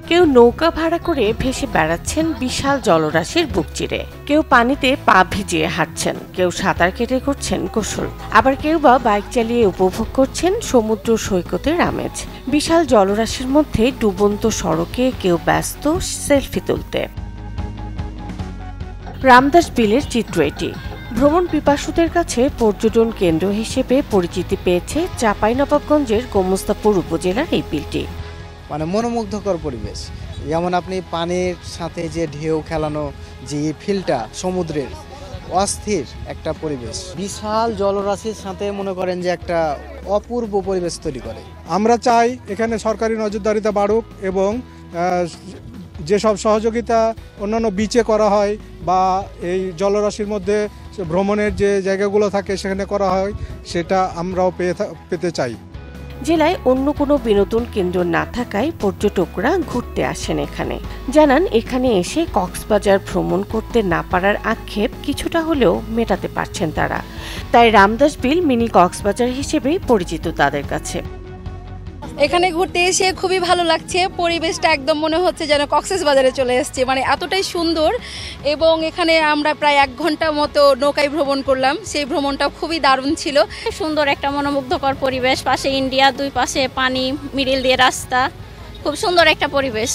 কেউ নৌকা ভাড়া করে ভেসে বেড়াচ্ছেন বিশাল জলরাশির বুক চিরে, কেউ পানিতে পা ভিজিয়ে হাঁটছেন, কেউ সাঁতার কেটে করছেন গোসল, আবার কেউ বা বাইক চালিয়ে উপভোগ করছেন সমুদ্র সৈকতের আমেজ। বিশাল জলরাশির মধ্যে ডুবন্ত সড়কে কেউ ব্যস্ত সেলফি তুলতে। রামদাস বিলের চিত্র এটি। ভ্রমণ পিপাসুদের কাছে পর্যটন কেন্দ্র হিসেবে পরিচিতি পেয়েছে চাঁপাইনবাবগঞ্জের গোমস্তাপুর উপজেলার এই বিলটি। মনোমুগ্ধকর পরিবেশ, যেমন আপনি পানির সাথে যে ঢেউ খেলানো যে ফিলটা সমুদ্রের, অস্থির একটা পরিবেশ, বিশাল জলরাশির সাথে মনে করেন যে একটা অপূর্ব পরিবেশ তৈরি করে। আমরা চাই এখানে সরকারি নজরদারিতা বাড়ুক এবং যেসব সহযোগিতা অন্যান্য বিচে করা হয় বা এই জলরাশির মধ্যে ভ্রমণের যে জায়গাগুলো থাকে সেখানে করা হয়, সেটা আমরাও পেতে চাই। জেলায় অন্য কোনো বিনোদন কেন্দ্র না থাকায় পর্যটকরা ঘুরতে আসেন এখানে। জানান এখানে এসে কক্সবাজার ভ্রমণ করতে না পারার আক্ষেপ কিছুটা হলেও মেটাতে পারছেন তারা। তাই রামদাস বিল মিনি কক্সবাজার হিসেবেই পরিচিত তাদের কাছে। এখানে ঘুরতে এসে খুবই ভালো লাগছে, পরিবেশটা একদম মনে হচ্ছে যেন কক্সবাজারে চলে এসেছে, এতটাই সুন্দর। এবং এখানে আমরা প্রায় 1 ঘন্টা মতো নৌকায় ভ্রমণ করলাম, সেই ভ্রমণটা খুবই দারুণ ছিল। সুন্দর একটা মনোমুগ্ধকর পরিবেশ, পাশে ইন্ডিয়া, দুই পাশে পানি, মিডিল দিয়ে রাস্তা, খুব সুন্দর একটা পরিবেশ।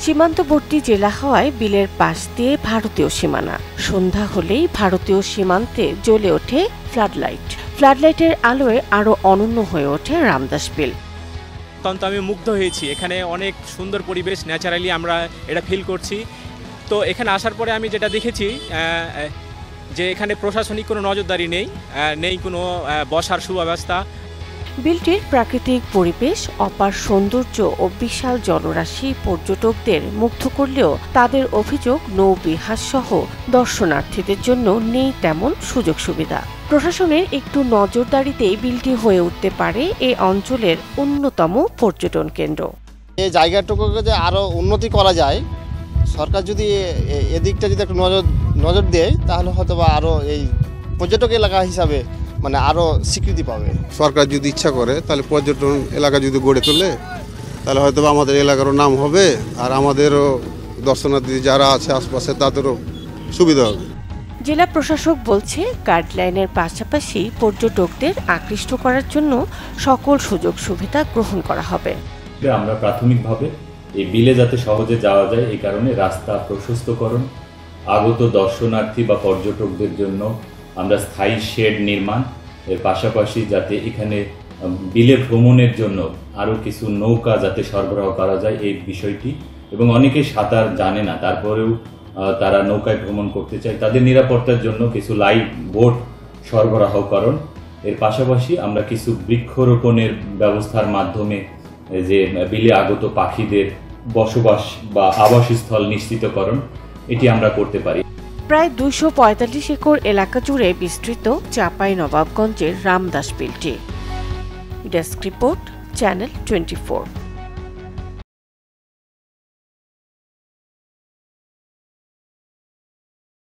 সীমান্তবর্তী জেলা হওয়ায় বিলের পাশ দিয়ে ভারতীয় সীমানা। সন্ধ্যা হলেই ভারতীয় সীমান্তে জ্বলে ওঠে ফ্লাডলাইটের আলোয় আরো অনন্য হয়ে ওঠে রামদাস বিল। অত্যন্ত আমি মুগ্ধ হয়েছি, এখানে অনেক সুন্দর পরিবেশ, ন্যাচারালি আমরা এটা ফিল করছি। তো এখানে আসার পরে আমি যেটা দেখেছি যে এখানে প্রশাসনিক কোনো নজরদারি নেই কোনো বসার সুব্যবস্থা। বিলটির প্রাকৃতিক পরিবেশ, অপার সৌন্দর্য ও বিশাল জলরাশি পর্যটকদের মুগ্ধ করলেও তাদের অভিযোগ নৌবিহার সহ দর্শনার্থীদের জন্য নেই তেমন সুযোগ সুবিধা। প্রশাসনের একটু নজরদারিতেই বিলটি হয়ে উঠতে পারে এই অঞ্চলের অন্যতম পর্যটন কেন্দ্র। এই জায়গাটুকুকে যে আরও উন্নতি করা যায়, সরকার যদি এদিকটা যদি একটু নজর দেয় তাহলে হয়তো বা আরও এই পর্যটক এলাকা হিসাবে আরও স্বীকৃতি পাবে। সরকার যদি ইচ্ছা করে তাহলে পর্যটন এলাকা যদি গড়ে তোলে তাহলে হয়তো আমাদের এলাকারও নাম হবে, আর আমাদেরও দর্শনার্থী যারা আছে আশপাশে তাদেরও সুবিধা হবে। জেলা প্রশাসক বলছে, গাইডলাইনের পাশাপাশি পর্যটকদের আকৃষ্ট করার জন্য সকল সুযোগ সুবিধা গ্রহণ করা হবে। আমরা প্রাথমিকভাবে এই বিলে যাতে সহজে যাওয়া যায় এই কারণে রাস্তা প্রশস্তকরণ, আগত দর্শনার্থী বা পর্যটকদের জন্য আমরা স্থায়ী শেড নির্মাণ, এর পাশাপাশি যাতে এখানে বিলে ভ্রমণের জন্য আরও কিছু নৌকা যাতে সরবরাহ করা যায় এই বিষয়টি, এবং অনেকে সাঁতার জানে না তারপরেও তারা নৌকায় ভ্রমণ করতে চায়, তাদের নিরাপত্তার জন্য কিছু লাইফ বোট সরবরাহকরণ। এর পাশাপাশি আমরা কিছু বৃক্ষরোপণের ব্যবস্থার মাধ্যমে যে বিলে আগত পাখিদের বসবাস বা আবাসস্থল নিশ্চিতকরণ, এটি আমরা করতে পারি। প্রায় 245 একর এলাকা জুড়ে বিস্তৃত চাঁপাইনবাবগঞ্জের রামদাস বিলটি। Desk report, channel 24।